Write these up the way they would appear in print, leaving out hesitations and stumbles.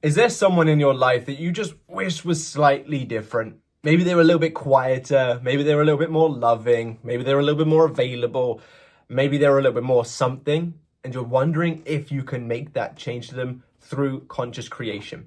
Is there someone in your life that you just wish was slightly different? Maybe they were a little bit quieter, maybe they were a little bit more loving, maybe they were a little bit more available, maybe they were a little bit more something, and you're wondering if you can make that change to them through conscious creation.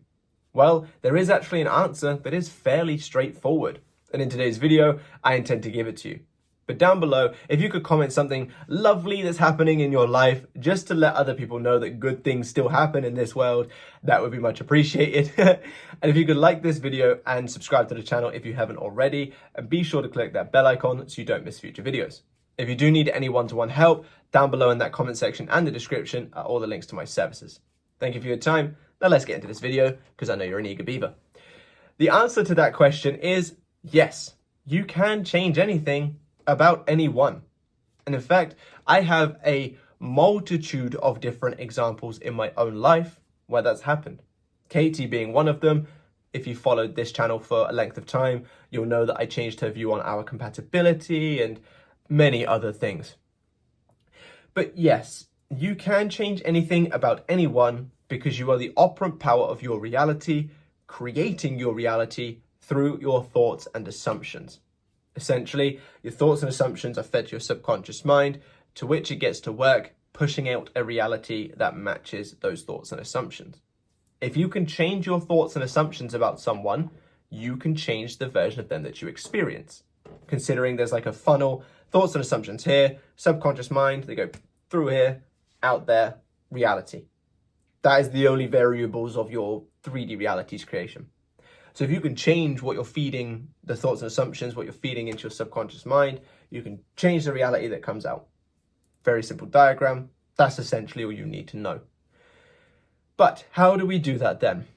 Well, there is actually an answer that is fairly straightforward, and in today's video, I intend to give it to you. But down below, if you could comment something lovely that's happening in your life, just to let other people know that good things still happen in this world, that would be much appreciated. And if you could like this video and subscribe to the channel if you haven't already, and be sure to click that bell icon so you don't miss future videos. If you do need any one-to-one help, down below in that comment section and the description are all the links to my services. Thank you for your time. Now let's get into this video, because I know you're an eager beaver. The answer to that question is yes, you can change anything about anyone. And in fact, I have a multitude of different examples in my own life where that's happened. Katie being one of them. If you followed this channel for a length of time, you'll know that I changed her view on our compatibility and many other things. But yes, you can change anything about anyone because you are the operant power of your reality, creating your reality through your thoughts and assumptions. Essentially, your thoughts and assumptions are fed to your subconscious mind, to which it gets to work, pushing out a reality that matches those thoughts and assumptions. If you can change your thoughts and assumptions about someone, you can change the version of them that you experience. Considering there's like a funnel, thoughts and assumptions here, subconscious mind, they go through here, out there, reality. That is the only variables of your 3D reality's creation. So if you can change what you're feeding, the thoughts and assumptions, what you're feeding into your subconscious mind, you can change the reality that comes out. Very simple diagram. That's essentially all you need to know. But how do we do that then?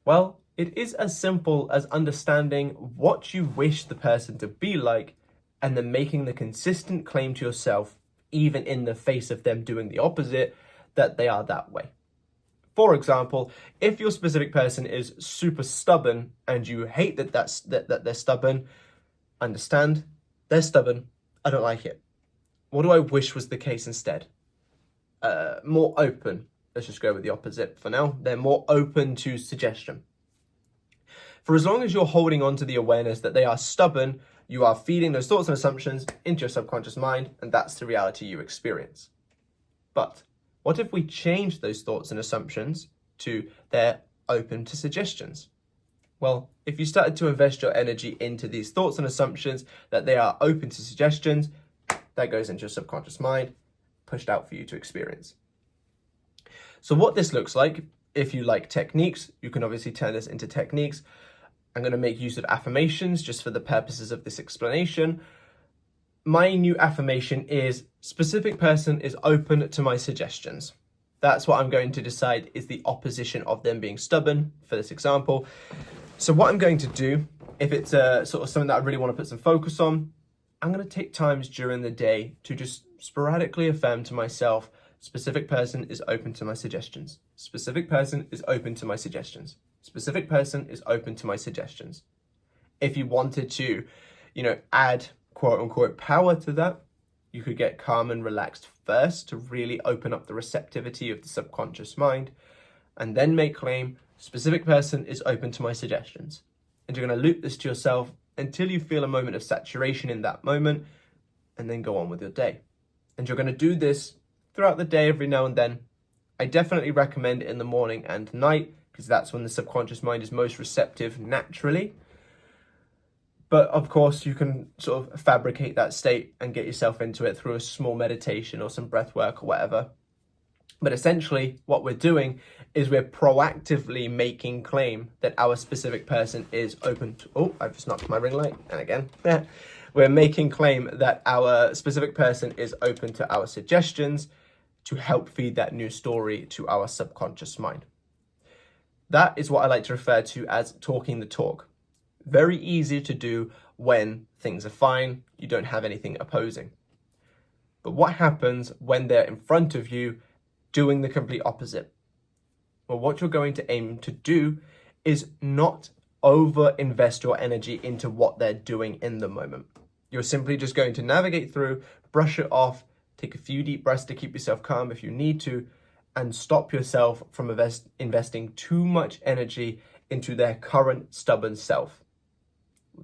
Well, it is as simple as understanding what you wish the person to be like and then making the consistent claim to yourself, even in the face of them doing the opposite, that they are that way. For example, if your specific person is super stubborn and you hate that they're stubborn, understand, they're stubborn, I don't like it. What do I wish was the case instead? More open. Let's just go with the opposite for now. They're more open to suggestion. For as long as you're holding on to the awareness that they are stubborn, you are feeding those thoughts and assumptions into your subconscious mind, and that's the reality you experience. But what if we change those thoughts and assumptions to they're open to suggestions? Well, if you started to invest your energy into these thoughts and assumptions that they are open to suggestions, that goes into your subconscious mind, pushed out for you to experience. So what this looks like, if you like techniques, you can obviously turn this into techniques. I'm going to make use of affirmations just for the purposes of this explanation. My new affirmation is, specific person is open to my suggestions. That's what I'm going to decide is the opposition of them being stubborn for this example. So what I'm going to do, if it's sort of something that I really want to put some focus on, I'm going to take times during the day to just sporadically affirm to myself, specific person is open to my suggestions. Specific person is open to my suggestions. Specific person is open to my suggestions. If you wanted to, add quote unquote power to that, you could get calm and relaxed first to really open up the receptivity of the subconscious mind, and then make claim, specific person is open to my suggestions. And you're going to loop this to yourself until you feel a moment of saturation in that moment, and then go on with your day. And you're going to do this throughout the day every now and then. I definitely recommend it in the morning and night, because that's when the subconscious mind is most receptive naturally. But of course, you can sort of fabricate that state and get yourself into it through a small meditation or some breath work or whatever. But essentially, what we're doing is we're proactively making claim that our specific person is open to... Oh, I've just knocked my ring light. And again, we're making claim that our specific person is open to our suggestions to help feed that new story to our subconscious mind. That is what I like to refer to as talking the talk. Very easy to do when things are fine, you don't have anything opposing. But what happens when they're in front of you doing the complete opposite? Well, what you're going to aim to do is not over-invest your energy into what they're doing in the moment. You're simply just going to navigate through, brush it off, take a few deep breaths to keep yourself calm if you need to, and stop yourself from investing too much energy into their current stubborn self.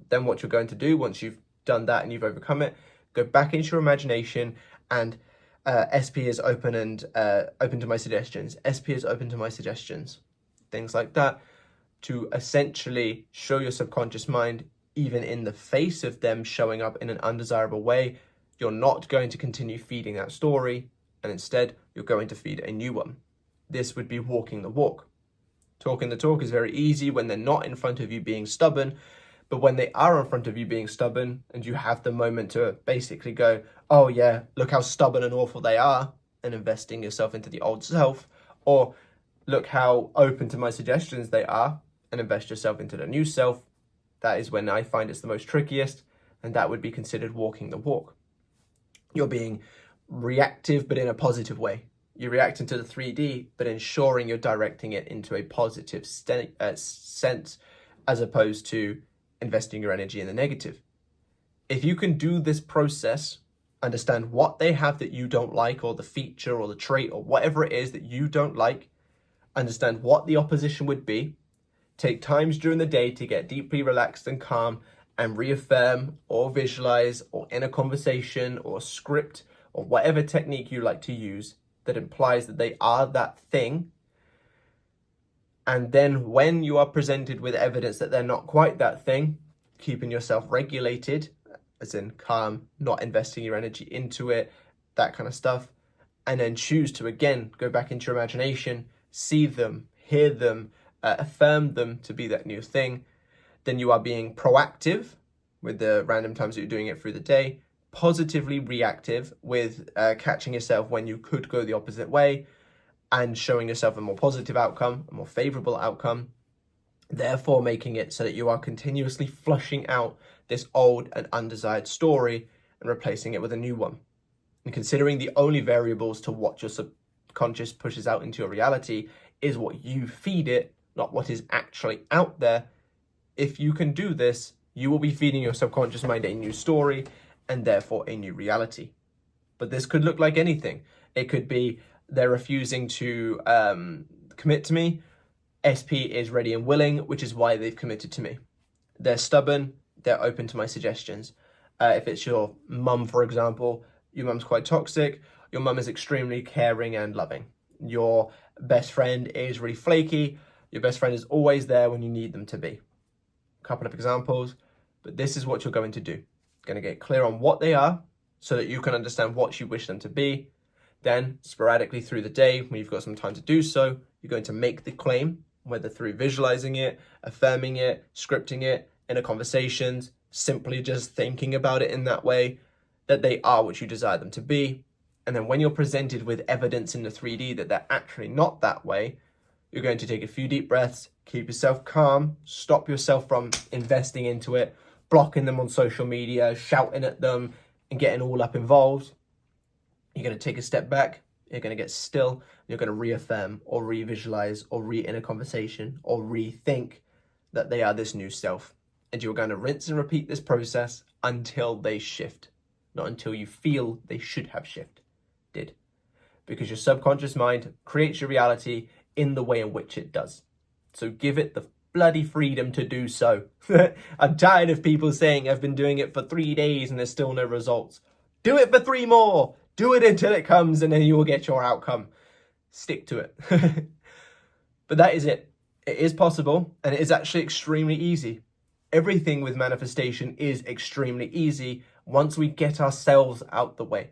Then what you're going to do once you've done that and you've overcome it, go back into your imagination and SP is open and open to my suggestions. SP is open to my suggestions. Things like that to essentially show your subconscious mind, even in the face of them showing up in an undesirable way, you're not going to continue feeding that story, and instead you're going to feed a new one. This would be walking the walk. Talking the talk is very easy when they're not in front of you being stubborn, but when they are in front of you being stubborn and you have the moment to basically go, oh yeah, look how stubborn and awful they are, and investing yourself into the old self, or look how open to my suggestions they are, and invest yourself into the new self, that is when I find it's the most trickiest, and that would be considered walking the walk. You're being reactive, but in a positive way. You're reacting to the 3D, but ensuring you're directing it into a positive sense, as opposed to investing your energy in the negative. If you can do this process, understand what they have that you don't like, or the feature or the trait or whatever it is that you don't like, understand what the opposition would be, take times during the day to get deeply relaxed and calm and reaffirm or visualize or in a conversation or script or whatever technique you like to use that implies that they are that thing. And then when you are presented with evidence that they're not quite that thing, keeping yourself regulated, as in calm, not investing your energy into it, that kind of stuff, and then choose to again go back into your imagination, see them, hear them, affirm them to be that new thing, then you are being proactive with the random times that you're doing it through the day, positively reactive with catching yourself when you could go the opposite way, and showing yourself a more positive outcome, a more favorable outcome, therefore making it so that you are continuously flushing out this old and undesired story and replacing it with a new one. And considering the only variables to what your subconscious pushes out into your reality is what you feed it, not what is actually out there, if you can do this, you will be feeding your subconscious mind a new story and therefore a new reality. But this could look like anything. It could be they're refusing to commit to me. SP is ready and willing, which is why they've committed to me. They're stubborn. They're open to my suggestions. If it's your mum, for example, your mum's quite toxic. Your mum is extremely caring and loving. Your best friend is really flaky. Your best friend is always there when you need them to be. A couple of examples, but this is what you're going to do. You're going to get clear on what they are so that you can understand what you wish them to be. Then, sporadically through the day, when you've got some time to do so, you're going to make the claim, whether through visualizing it, affirming it, scripting it, in a conversations, simply just thinking about it in that way, that they are what you desire them to be. And then when you're presented with evidence in the 3D that they're actually not that way, you're going to take a few deep breaths, keep yourself calm, stop yourself from investing into it, blocking them on social media, shouting at them, and getting all up involved. You're going to take a step back, you're going to get still, and you're going to reaffirm or revisualize or in a conversation or rethink that they are this new self. And you're going to rinse and repeat this process until they shift, not until you feel they should have shifted. Because your subconscious mind creates your reality in the way in which it does. So give it the bloody freedom to do so. I'm tired of people saying I've been doing it for 3 days and there's still no results. Do it for 3 more. Do it until it comes and then you will get your outcome. Stick to it. But that is it. It is possible and it is actually extremely easy. Everything with manifestation is extremely easy once we get ourselves out the way.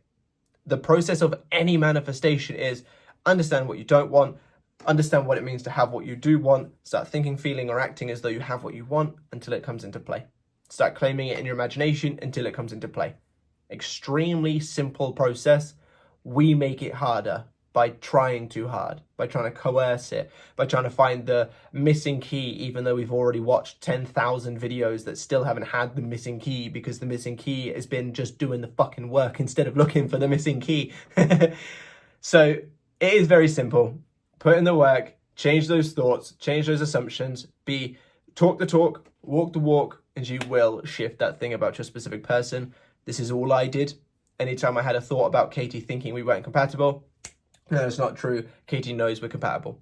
The process of any manifestation is understand what you don't want, understand what it means to have what you do want, start thinking, feeling, or acting as though you have what you want until it comes into play. Start claiming it in your imagination until it comes into play. Extremely simple process. We make it harder by trying too hard, by trying to coerce it, by trying to find the missing key, even though we've already watched 10,000 videos that still haven't had the missing key because the missing key has been just doing the fucking work instead of looking for the missing key. So it is very simple. Put in the work, change those thoughts, change those assumptions, talk the talk, walk the walk, and you will shift that thing about your specific person. This is all I did. Anytime I had a thought about Katie thinking we weren't compatible, No, it's not true. Katie knows we're compatible.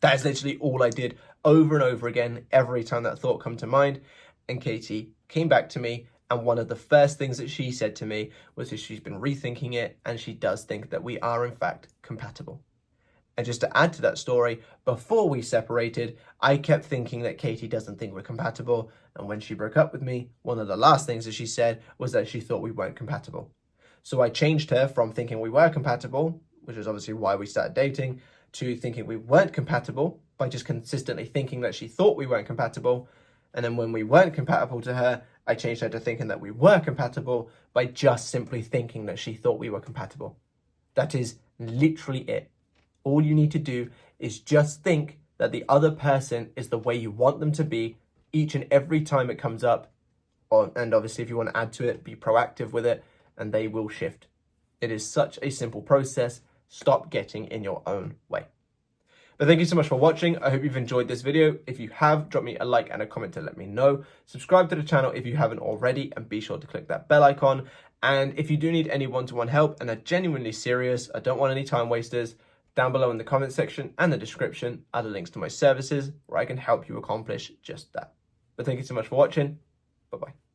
That is literally all I did over and over again every time that thought come to mind. And Katie came back to me, and one of the first things that she said to me was that she's been rethinking it and she does think that we are in fact compatible. And just to add to that story, before we separated, I kept thinking that Katie doesn't think we're compatible. And when she broke up with me, one of the last things that she said was that she thought we weren't compatible. So I changed her from thinking we were compatible, which is obviously why we started dating, to thinking we weren't compatible by just consistently thinking that she thought we weren't compatible. And then when we weren't compatible to her, I changed her to thinking that we were compatible by just simply thinking that she thought we were compatible. That is literally it. All you need to do is just think that the other person is the way you want them to be each and every time it comes up. And obviously, if you want to add to it, be proactive with it, and they will shift. It is such a simple process. Stop getting in your own way. But thank you so much for watching. I hope you've enjoyed this video. If you have, drop me a like and a comment to let me know. Subscribe to the channel if you haven't already, and be sure to click that bell icon. And if you do need any one-to-one help and are genuinely serious, I don't want any time wasters, down below in the comment section and the description are the links to my services where I can help you accomplish just that. But thank you so much for watching. Bye-bye.